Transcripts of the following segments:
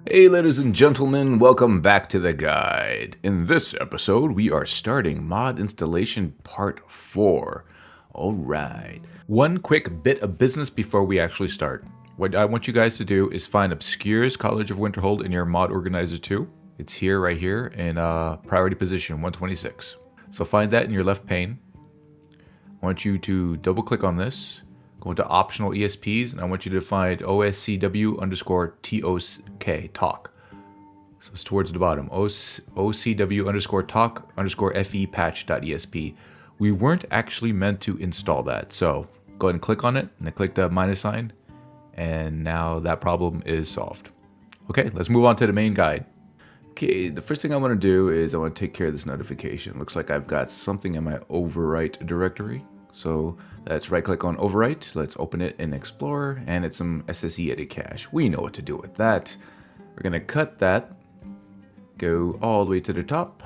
Hey ladies and gentlemen, welcome back to the guide. In this episode, we are starting mod installation part 4. Alright. One quick bit of business before we actually start. What I want you guys to do is find Obscure's College of Winterhold in your mod organizer 2. It's here, right here, in priority position 126. So find that in your left pane. I want you to double click on this. Go into optional ESPs, and I want you to find OSCW underscore TOK, talk. So it's towards the bottom. OCW underscore talk underscore FE patch.esp. We weren't actually meant to install that. So go ahead and click on it, and then click the minus sign, and now that problem is solved. Okay, let's move on to the main guide. Okay, the first thing I want to do is I want to take care of this notification. Looks like I've got something in my overwrite directory. So let's right click on overwrite. Let's open it in Explorer, and it's some SSE edit cache. We know what to do with that. We're going to cut that, go all the way to the top,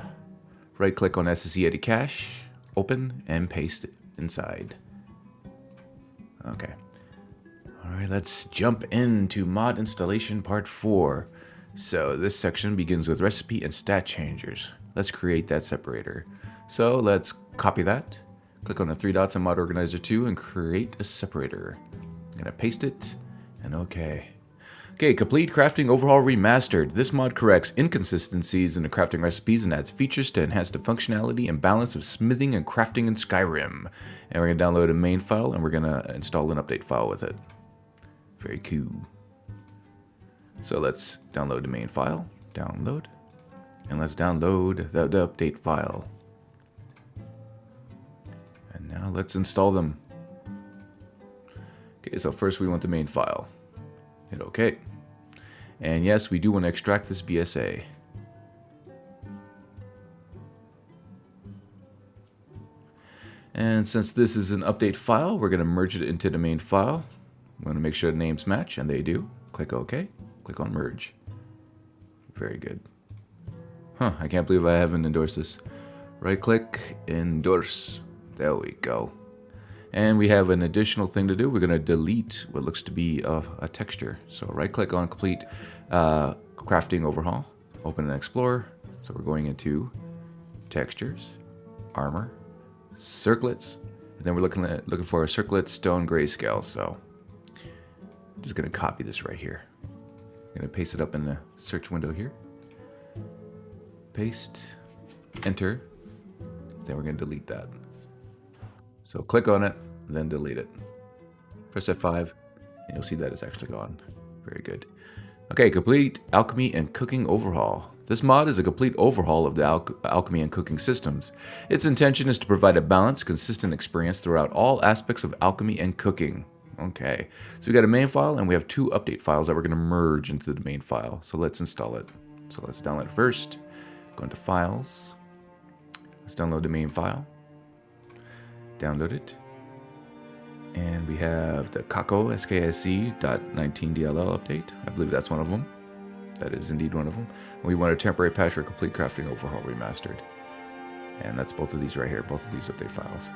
right click on SSE edit cache, open, and paste it inside. Okay. All right, let's jump into mod installation part 4. So this section begins with recipe and stat changers. Let's create that separator. So let's copy that. Click on the 3 dots in Mod Organizer 2 and create a separator. I'm gonna paste it, and okay. Okay, complete crafting overhaul remastered. This mod corrects inconsistencies in the crafting recipes and adds features to enhance the functionality and balance of smithing and crafting in Skyrim. And we're gonna download a main file, and we're gonna install an update file with it. Very cool. So let's download the main file, download, and let's download the update file. Now let's install them. Okay, so first we want the main file. Hit OK. And yes, we do want to extract this BSA. And since this is an update file, we're going to merge it into the main file. I'm going to make sure the names match, and they do. Click OK. Click on merge. Very good. Huh, I can't believe I haven't endorsed this. Right click, endorse. There we go. And we have an additional thing to do. We're going to delete what looks to be a texture. So right click on complete crafting overhaul. Open an Explorer. So we're going into textures, armor, circlets, and then we're looking for a circlet stone grayscale. So I'm just going to copy this right here. I'm going to paste it up in the search window here. Paste, enter. Then we're going to delete that. So click on it, then delete it. Press F5, and you'll see that it's actually gone. Very good. Okay, complete alchemy and cooking overhaul. This mod is a complete overhaul of the alchemy and cooking systems. Its intention is to provide a balanced, consistent experience throughout all aspects of alchemy and cooking. Okay, so we got a main file, and we have 2 update files that we're going to merge into the main file. So let's install it. So let's download it first. Go into Files. Let's download the main file. Download it, and we have the Kako SKSE.19DLL update. I believe that's one of them. That is indeed one of them. We want a temporary patch for complete crafting overhaul remastered, and that's both of these right here, both of these update files.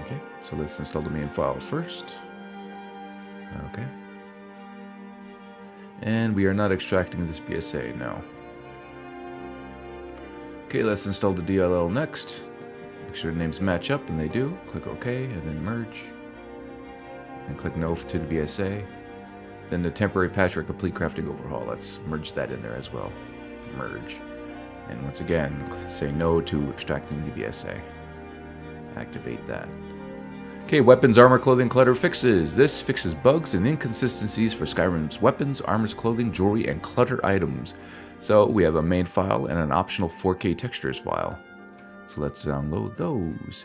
Okay, so let's install the main file first. Okay, and we are not extracting this BSA now. Okay, let's install the DLL next. Make sure the names match up, and they do. Click OK, and then merge. And click No to the BSA. Then the temporary patch for complete crafting overhaul. Let's merge that in there as well. Merge. And once again, say no to extracting the BSA. Activate that. Okay, weapons, armor, clothing, clutter fixes. This fixes bugs and inconsistencies for Skyrim's weapons, armors, clothing, jewelry, and clutter items. So we have a main file and an optional 4K textures file. So let's download those.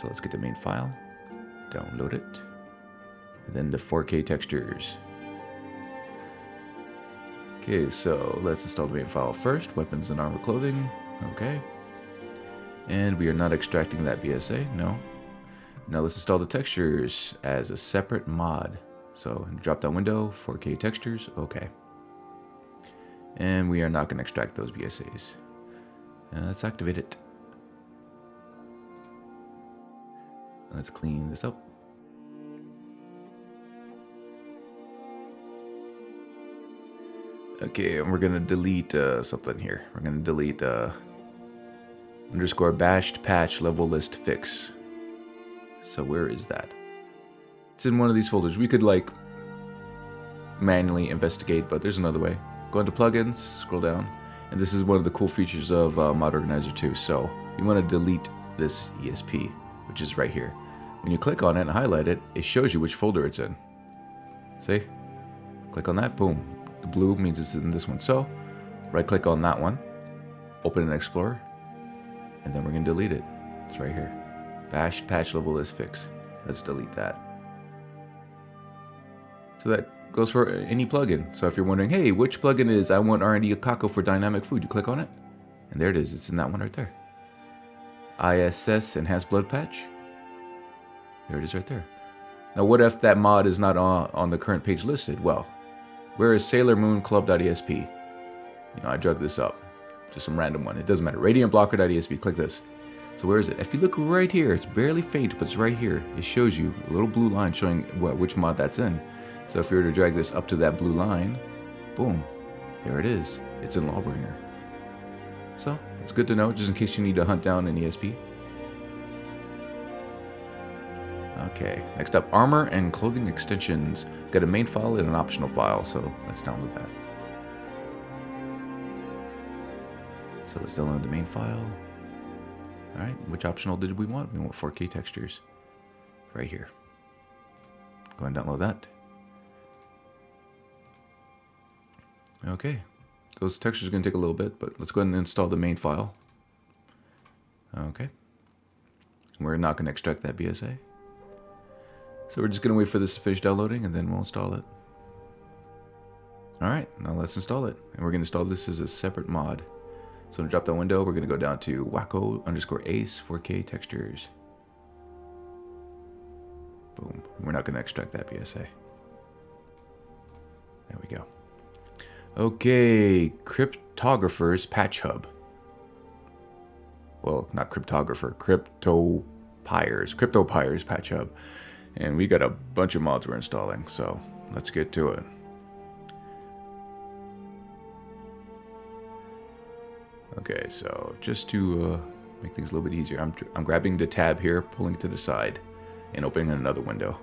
So let's get the main file, download it, and then the 4K textures. Okay, so let's install the main file first, weapons and armor clothing, okay. And we are not extracting that BSA, no. Now let's install the textures as a separate mod. So drop down window, 4K textures, okay. And we are not going to extract those BSAs. Let's activate it. Let's clean this up. Okay, and we're gonna delete something here. We're gonna delete underscore bashed patch level list fix. So where is that? It's in one of these folders. We could like manually investigate, but there's another way. Go into plugins, scroll down, and this is one of the cool features of Mod Organizer 2. So you want to delete this ESP, which is right here. When you click on it and highlight it, it shows you which folder it's in. See? Click on that, boom. The blue means it's in this one. So right click on that one, open an Explorer, and then we're going to delete it. It's right here. Bash patch level list fix. Let's delete that. So that goes for any plugin. So if you're wondering, hey, which plugin is I want R&D Kako for dynamic food, you click on it, and there it is. It's in that one right there. ISS Enhanced Blood Patch. There it is right there. Now what if that mod is not on the current page listed? Well, where is Sailor Moon Club.esp? You know, I drug this up. Just some random one. It doesn't matter. RadiantBlocker.esp. Click this. So where is it? If you look right here, it's barely faint, but it's right here. It shows you a little blue line showing which mod that's in. So if you were to drag this up to that blue line, boom, there it is. It's in Lawbringer. So it's good to know, just in case you need to hunt down an ESP. Okay, next up, armor and clothing extensions. Got a main file and an optional file, so let's download that. So let's download the main file. All right, which optional did we want? We want 4K textures. Right here. Go ahead and download that. Okay, those textures are going to take a little bit, but let's go ahead and install the main file. Okay. We're not going to extract that BSA. So we're just going to wait for this to finish downloading, and then we'll install it. Alright, now let's install it. And we're going to install this as a separate mod. So to drop that window, we're going to go down to wacko_ace 4K textures. Boom. We're not going to extract that BSA. There we go. Okay, Cryptographer's Patch Hub. Well, not cryptographer, Cryptopyre's Patch Hub. And we got a bunch of mods we're installing, so let's get to it. Okay, so just to make things a little bit easier, I'm grabbing the tab here, pulling it to the side, and opening another window.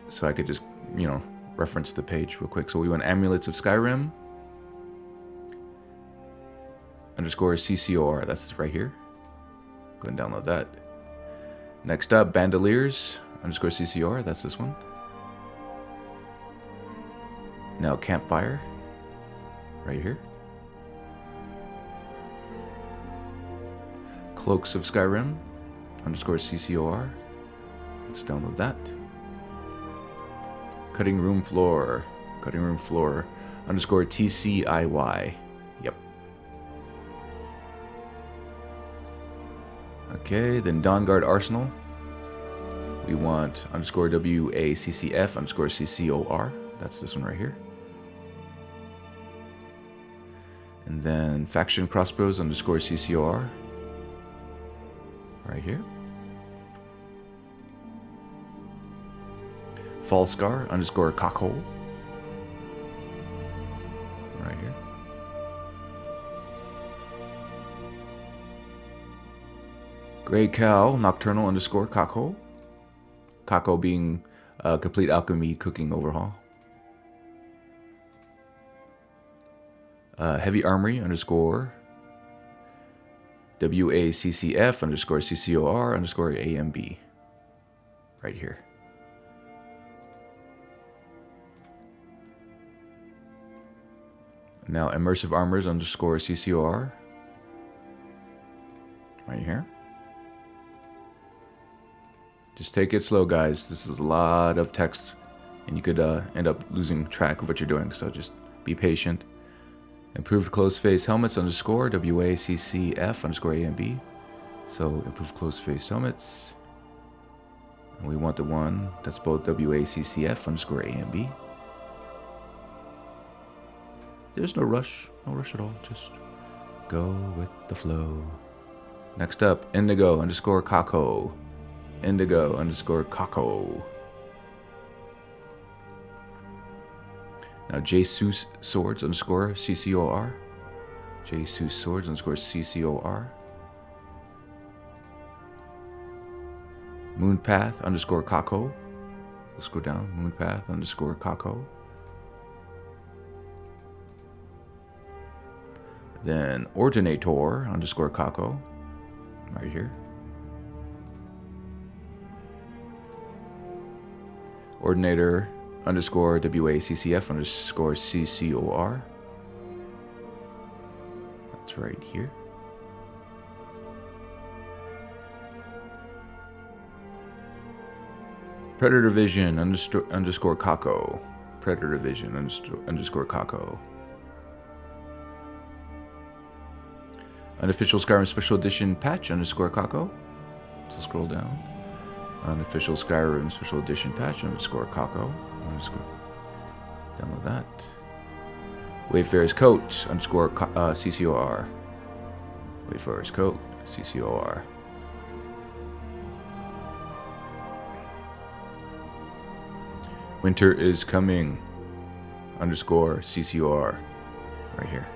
So I could just, you know, reference the page real quick. So we want Amulets of Skyrim _CCOR. That's right here. Go ahead and download that. Next up, Bandoliers _CCR. That's this one. Now Campfire. Right here. Cloaks of Skyrim _CCOR. Let's download that. Cutting Room Floor _TCIY. Yep. Okay, then Dawnguard Arsenal. We want _WACCF _CCOR. That's this one right here. And then Faction Crossbows _CCOR. Right here. Fallscar _Cockhole. Right here. Grey Cow Nocturnal _Cockhole. Cocko being Complete Alchemy Cooking Overhaul. Heavy Armory _WACCF _CCOR _AMB. Right here. Now Immersive Armors _CCOR. Right here. Just take it slow, guys. This is a lot of text, and you could end up losing track of what you're doing, so just be patient. Improved Closed Face Helmets _WACCF _AMB. So improved closed face helmets. And we want the one that's both WACCF _AMB. There's no rush at all. Just go with the flow. Next up, Indigo _Cocko. Indigo _Cocko. Now Jesus Swords underscore CCOR. Jesus Swords underscore CCOR. Moonpath underscore Kako. Let's go down. Moonpath underscore Kako. Then Ordinator underscore Kako. Right here. Ordinator underscore WACCF underscore CCOR. That's right here. Predator Vision underscore Kako. Predator Vision underscore Kako. Unofficial Skyrim Special Edition patch underscore Kako. So scroll down. Unofficial Skyrim Special Edition patch underscore Kako. Download that. Wayfarer's Coat underscore CCOR. Wayfarer's Coat CCOR. Winter is coming underscore CCOR. Right here.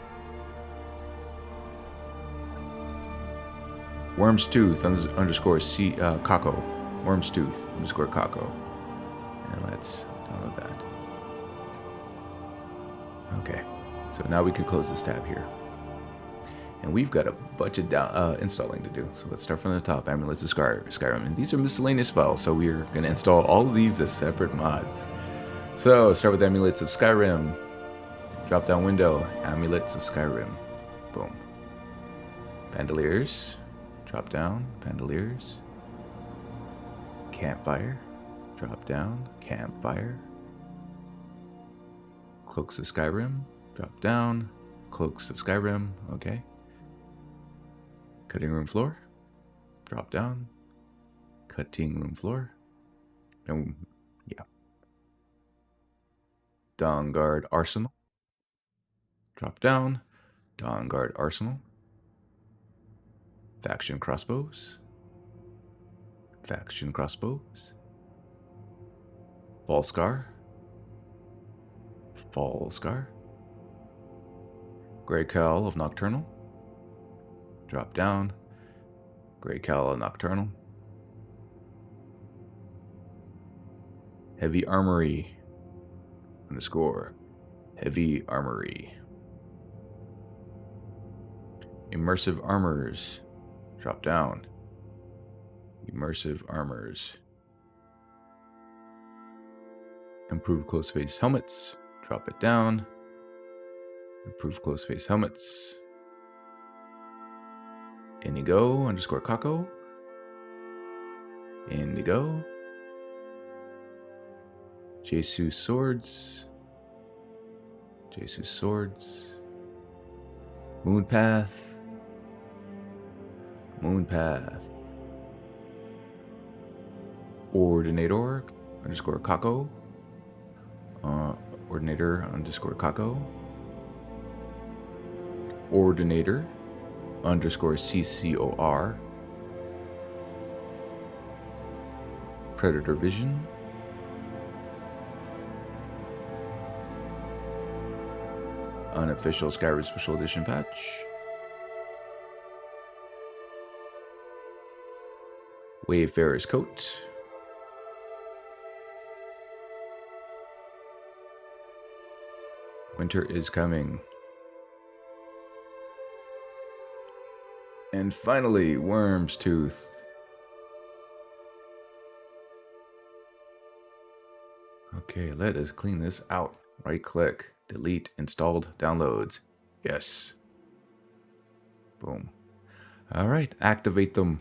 Worm's Tooth underscore Kako. Worm's Tooth underscore Kako. And let's download that. Okay. So now we can close this tab here. And we've got a bunch of installing to do. So let's start from the top. Amulets of Skyrim. And these are miscellaneous files. So we're going to install all of these as separate mods. So start with Amulets of Skyrim. Drop down window. Amulets of Skyrim. Boom. Bandoliers. Drop down. Bandoliers. Campfire. Drop down. Campfire. Cloaks of Skyrim. Drop down. Cloaks of Skyrim. Okay. Cutting room floor. Drop down. Cutting room floor. And yeah. Dawnguard Arsenal. Drop down. Dawnguard Arsenal. Faction crossbows. Faction crossbows. Falscar. Falscar. Grey Cowl of Nocturnal. Drop down. Grey Cowl of Nocturnal. Heavy Armory. Underscore. Heavy Armory. Immersive Armors. Drop down. Immersive Armors. Improved Close Face Helmets. Drop it down. Improved Close Face Helmets. Indigo underscore Kako. Indigo. Jesus Swords. Jesus Swords. Moonpath. Moonpath. Ordinator underscore Kako. Ordinator underscore Kako. Ordinator underscore CCOR. Predator Vision. Unofficial Skyrim Special Edition patch. Wayfarer's Coat. Winter is coming. And finally, Worm's Tooth. Okay, let us clean this out. Right click, delete installed downloads. Yes. Boom. All right, activate them.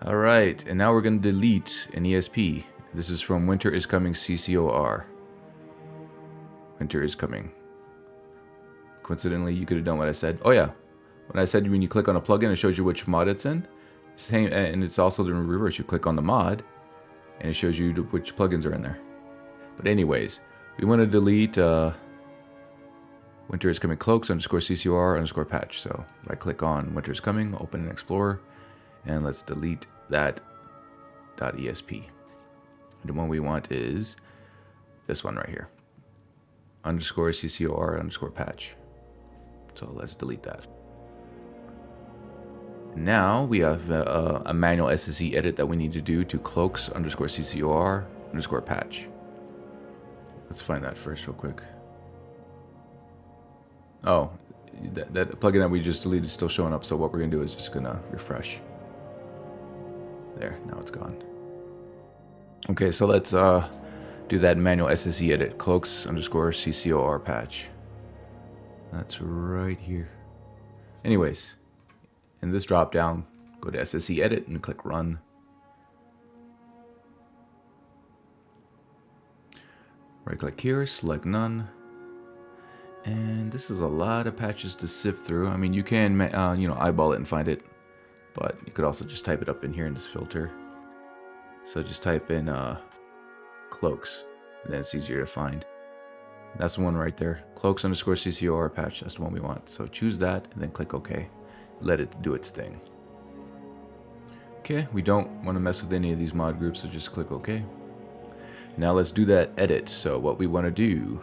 All right, and now we're going to delete an ESP. This is from Winter is Coming CCOR. Winter is Coming. Coincidentally, you could have done what I said. Oh yeah, when I said when you click on a plugin, it shows you which mod it's in. Same, and it's also the reverse. You click on the mod, and it shows you which plugins are in there. But anyways, we want to delete Winter is coming cloaks underscore CCOR underscore patch. So right click on winter is coming, open and explore, and let's delete that .esp. The one we want is this one right here, underscore CCOR underscore patch. So let's delete that. Now we have a manual SSE edit that we need to do to cloaks underscore CCOR underscore patch. Let's find that first real quick. Oh, that plugin that we just deleted is still showing up. So what we're gonna do is just gonna refresh. There, now it's gone. Okay, so let's do that manual SSE edit, cloaks underscore CCOR patch. That's right here. Anyways, in this drop down, go to SSE edit and click run. Right click here, select none. And this is a lot of patches to sift through. I mean, you can, eyeball it and find it, but you could also just type it up in here in this filter. So just type in cloaks, and then it's easier to find. That's the one right there, cloaks underscore CCOR patch. That's the one we want. So choose that and then click OK. Let it do its thing. Okay, we don't want to mess with any of these mod groups, so just click OK. Now let's do that edit. So what we want to do,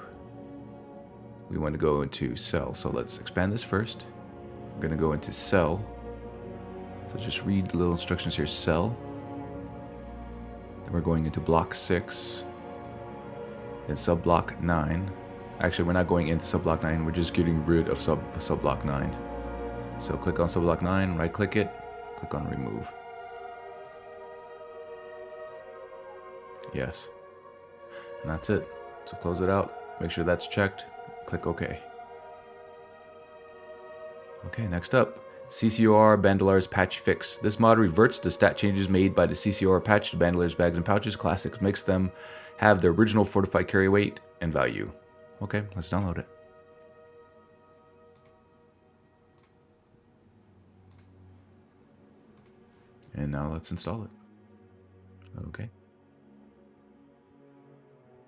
we want to go into cell. So let's expand this first. We're going to go into cell. So just read the little instructions here, cell. Then we're going into block 6. Then sub block 9. Actually, we're not going into sub block 9. We're just getting rid of sub block 9. So click on sub block 9, right click it, click on remove. Yes. And that's it. So close it out. Make sure that's checked. Click OK. Okay, next up, CCOR Bandolar's Patch Fix. This mod reverts the stat changes made by the CCOR patch to Bandolar's Bags and Pouches Classics, makes them have their original fortified carry weight and value. Okay, let's download it. And now let's install it. Okay.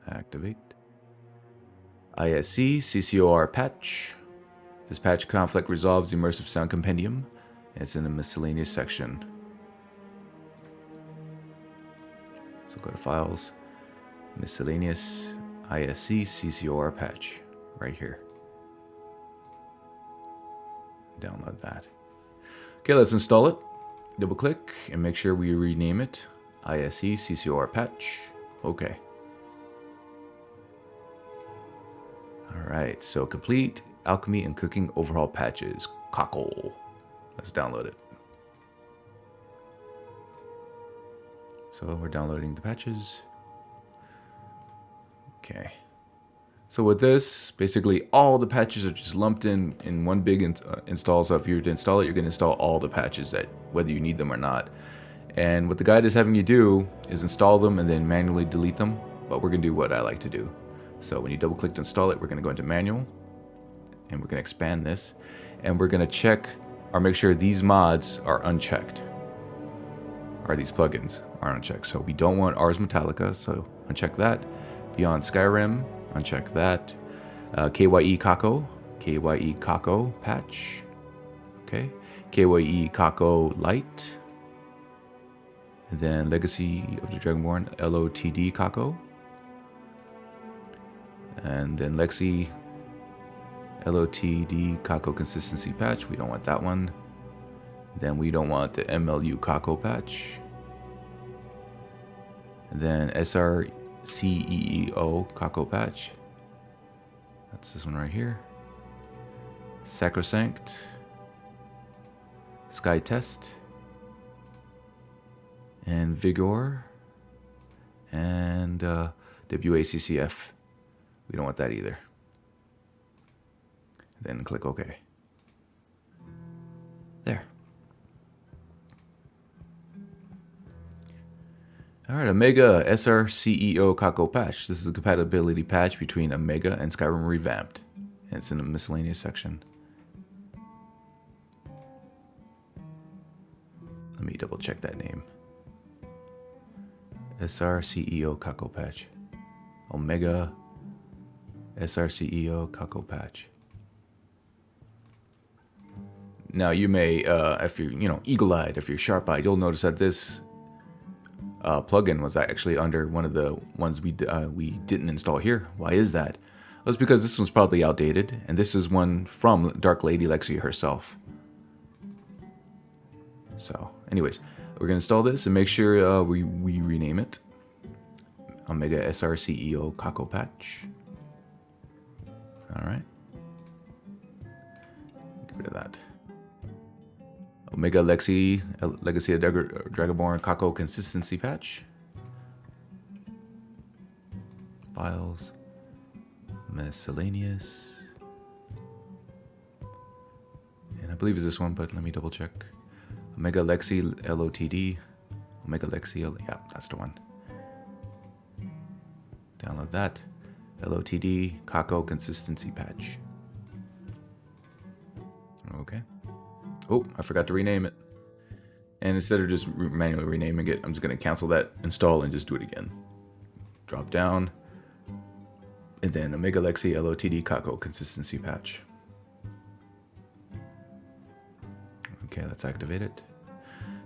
Activate. ISC CCOR patch. This patch conflict resolves the immersive sound compendium. It's in the miscellaneous section. So go to files, miscellaneous, ISC CCOR patch, right here. Download that. Okay, let's install it. Double click and make sure we rename it ISC CCOR patch. Okay. Alright, so complete alchemy and cooking overhaul patches. Cockle. Let's download it. So we're downloading the patches. Okay. So with this, basically all the patches are just lumped in one big install. So if you were to install it, you're going to install all the patches, that whether you need them or not. And what the guide is having you do is install them and then manually delete them. But we're going to do what I like to do. So when you double click to install it, we're going to go into manual. And we're going to expand this. And we're going to check or make sure these mods are unchecked. Or these plugins are unchecked. So we don't want Ars Metallica, so uncheck that. Beyond Skyrim, uncheck that. KYE Kako patch. Okay. KYE Kako Light. And then Legacy of the Dragonborn, LoTD Kako. And then Lexy LoTD Kako Consistency patch. We don't want that one. Then we don't want the MLU Kako patch. And then SRCEEO Kako patch. That's this one right here. Sacrosanct. Sky Test. And Vigor. And WACCF. We don't want that either. Then click OK. There. Alright, Omega SRCEO Kako patch. This is a compatibility patch between Omega and Skyrim Revamped. And it's in the miscellaneous section. Let me double check that name. SRCEO Kako patch. Omega SRCEO Kako patch. Now you may, if you're, eagle-eyed, if you're sharp-eyed, you'll notice that this plugin was actually under one of the ones we didn't install here. Why is that? Well, it's because this one's probably outdated, and this is one from DarkLadyLexy herself. So, anyways, we're gonna install this and make sure we rename it Omega SRCEO Kako Patch. All right. Get rid of that. Omega Lexy, Legacy of Dragonborn Kako Consistency Patch. Files. Miscellaneous. And I believe it's this one, but let me double check. Omega Lexy LoTD. Omega Lexy, yeah, that's the one. Download that. LoTD Kako Consistency Patch. Okay. Oh, I forgot to rename it. And instead of just manually renaming it, I'm just going to cancel that install and just do it again. Drop down. And then Omega Lexy LoTD Kako Consistency Patch. Okay, let's activate it.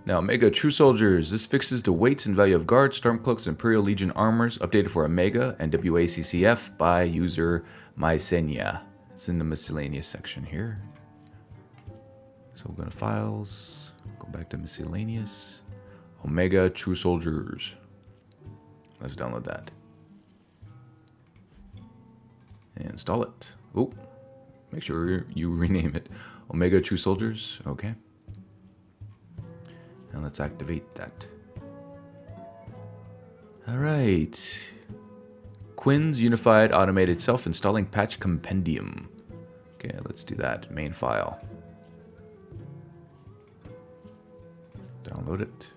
Now, Omega True Soldiers. This fixes the weights and value of guard, Stormcloaks, Imperial Legion armors, updated for Omega and WACCF by user Mysenia. It's in the miscellaneous section here. So we're going to Files, go back to Miscellaneous, Omega True Soldiers. Let's download that. And install it. Oh, make sure you rename it. Omega True Soldiers, okay. And let's activate that. All right. Quinn's Unified Automated Self-Installing Patch Compendium. Okay, let's do that. Main file. Download it.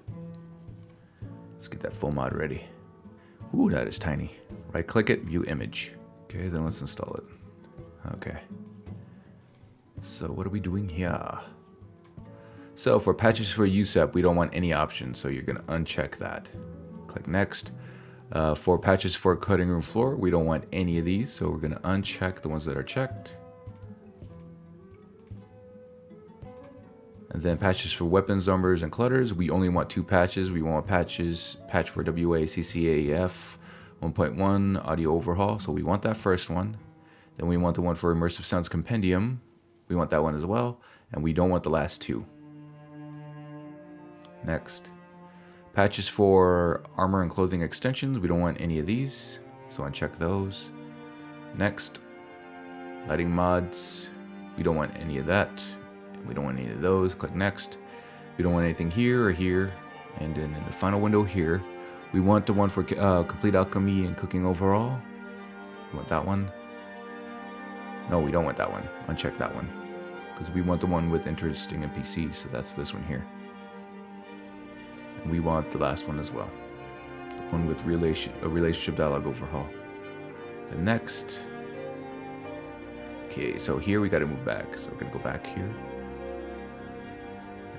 Let's get that full mod ready. Ooh, that is tiny. Right click it, view image. Okay, then let's install it. Okay. So what are we doing here? So for patches for USEP, we don't want any options, so you're gonna uncheck that. Click next. For patches for cutting room floor, we don't want any of these, so we're gonna uncheck the ones that are checked. And then patches for weapons, numbers, and clutters, we only want 2 patches. We want patch for WACCAF 1.1 audio overhaul, so we want that first one. Then we want the one for immersive sounds compendium. We want that one as well, and we don't want the last 2. Next, patches for armor and clothing extensions. We don't want any of these, so uncheck those. Next, lighting mods. We don't want any of that. We don't want any of those. Click next. We don't want anything here or here. And then in the final window here, we want the one for complete alchemy and cooking overall. We want that one. No, we don't want that one. Uncheck that one, because we want the one with interesting NPCs. So that's this one here. And we want the last one as well. The one with relationship dialogue overhaul. The next. Okay, so here we got to move back. So we're gonna go back here.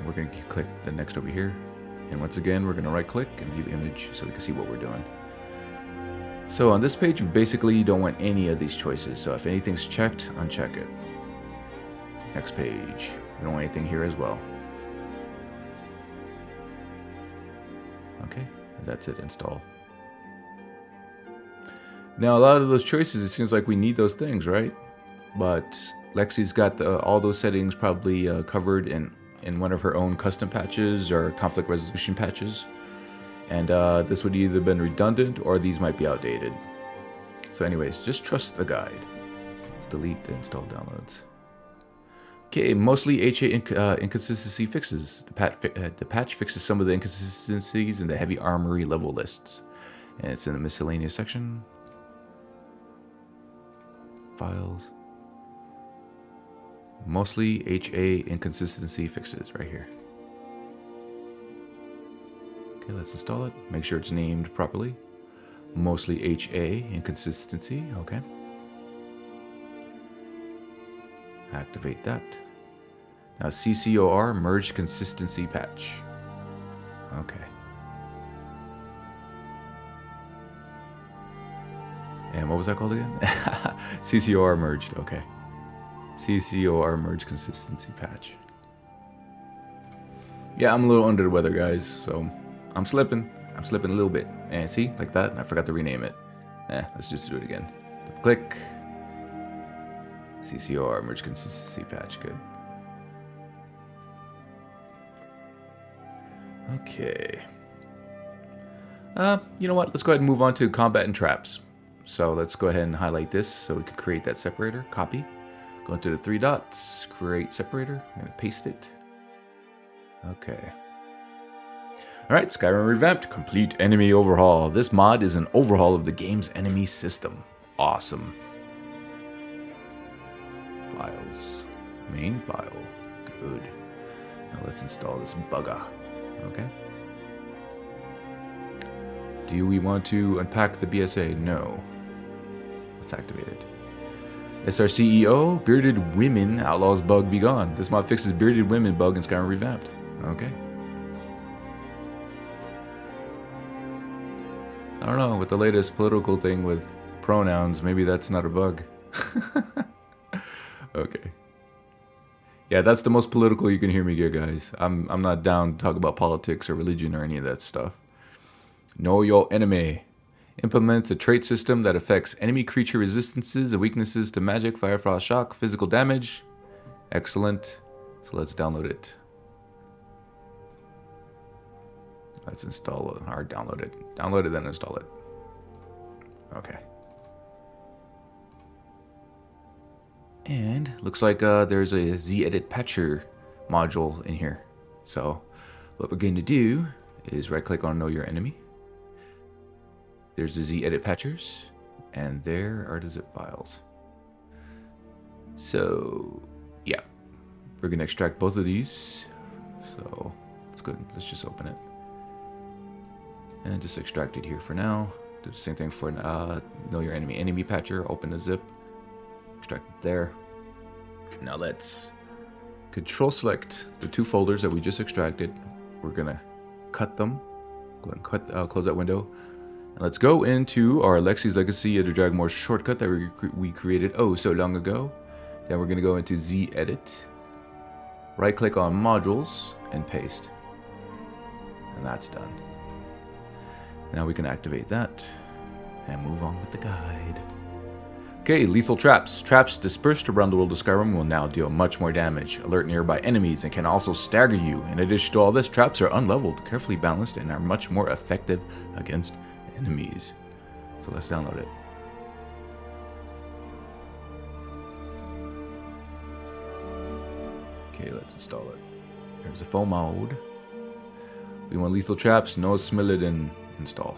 We're going to click the next over here. And once again, we're going to right click and view image so we can see what we're doing. So on this page, we basically don't want any of these choices. So if anything's checked, uncheck it. Next page. We don't want anything here as well. Okay, that's it. Install. Now, a lot of those choices, it seems like we need those things, right? But Lexy's got all those settings probably covered in one of her own custom patches or conflict resolution patches. And this would either been redundant or these might be outdated. So anyways, just trust the guide. Let's delete the install downloads. Okay, mostly HA inconsistency fixes. The patch fixes some of the inconsistencies in the heavy armory level lists. And it's in the miscellaneous section. Files. Mostly HA inconsistency fixes right here. Okay, let's install it. Make sure it's named properly. Mostly HA inconsistency. Okay. Activate that. Now CCOR merge consistency patch. Okay. And what was that called again? CCOR merged. Okay. CCOR merge consistency patch. Yeah, I'm a little under the weather, guys, so I'm slipping. I'm slipping a little bit. And see, like that, I forgot to rename it. Let's just do it again. Click. CCR, merge consistency patch, good. Okay. You know what? Let's go ahead and move on to combat and traps. So let's go ahead and highlight this so we can create that separator. Copy. Go into the 3 dots. Create separator. I'm going to paste it. Okay. Alright, Skyrim Revamped. Complete enemy overhaul. This mod is an overhaul of the game's enemy system. Awesome. Files. Main file. Good. Now let's install this bugger. Okay. Do we want to unpack the BSA? No. Let's activate it. SRCEO, bearded women outlaws bug be gone. This mod fixes bearded women bug in Skyrim Revamped. Okay. I don't know, with the latest political thing with pronouns, maybe that's not a bug. Okay. Yeah, that's the most political you can hear me get, guys. I'm not down to talk about politics or religion or any of that stuff. Know your enemy. Implements a trait system that affects enemy creature resistances and weaknesses to magic, fire, frost, shock, physical damage. Excellent. So let's download it. Let's install it, or download it. Download it, then install it. Okay. And looks like there's a Z-Edit Patcher module in here. So what we're going to do is right-click on Know Your Enemy. There's the Z-Edit Patchers, and there are the zip files. So yeah, we're going to extract both of these. So let's go. Let's just open it and just extract it here for now. Do the same thing for Know Your Enemy. Enemy Patcher. Open the zip. Extract it there. Now let's control select the 2 folders that we just extracted. We're gonna cut them. Go ahead and cut, close that window. And let's go into our Lexy's Legacy of the Dragonborn shortcut that we created so long ago. Then we're gonna go into Z-Edit. Right click on modules and paste. And that's done. Now we can activate that and move on with the guide. Okay, lethal traps. Traps dispersed around the world of Skyrim will now deal much more damage, alert nearby enemies, and can also stagger you. In addition to all this, traps are unleveled, carefully balanced, and are much more effective against enemies. So let's download it. Okay, let's install it. There's the full mode. We want lethal traps, no Smilodin install.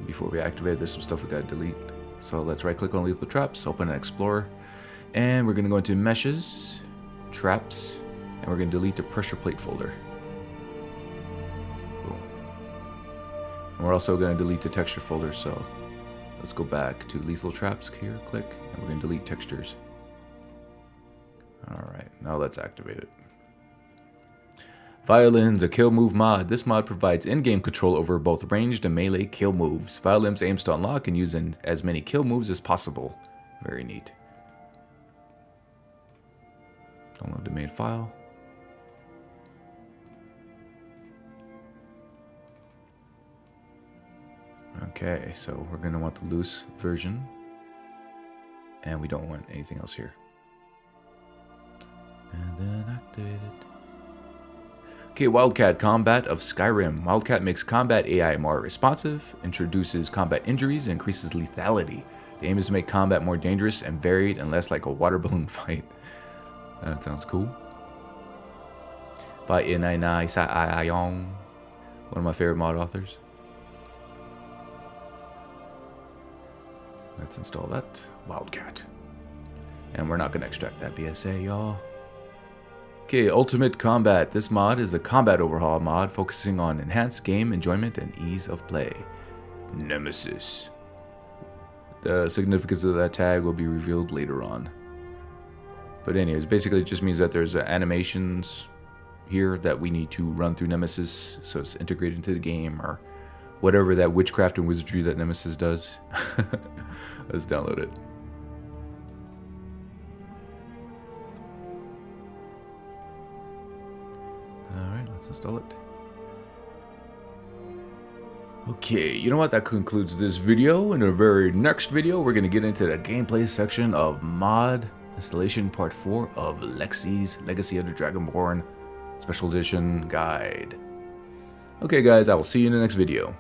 Before we activate, there's some stuff we gotta delete. So let's right click on lethal traps, open an explorer, and we're gonna go into meshes, traps, and we're gonna delete the pressure plate folder. Boom. And we're also gonna delete the texture folder, so let's go back to lethal traps here, click, and we're gonna delete textures. Alright, now let's activate it. Violins, a kill move mod. This mod provides in-game control over both ranged and melee kill moves. Violins aims to unlock and use as many kill moves as possible. Very neat. Download the main file. Okay, so we're going to want the loose version. And we don't want anything else here. And then activate it. Okay, Wildcat Combat of Skyrim. Wildcat makes combat AI more responsive, introduces combat injuries, and increases lethality. The aim is to make combat more dangerous and varied and less like a water balloon fight. That sounds cool. By Inai one of my favorite mod authors. Let's install that. Wildcat. And we're not going to extract that BSA, y'all. Okay, Ultimate Combat. This mod is a combat overhaul mod focusing on enhanced game enjoyment and ease of play. Nemesis. The significance of that tag will be revealed later on. But anyways, basically it just means that there's animations here that we need to run through Nemesis, so it's integrated into the game, or whatever that witchcraft and wizardry that Nemesis does. Let's download it. let's install it. Okay, you know what? That concludes this video. In the very next video, we're going to get into the gameplay section of Mod Installation Part 4 of Lexy's Legacy of the Dragonborn Special Edition Guide. Okay guys, I will see you in the next video.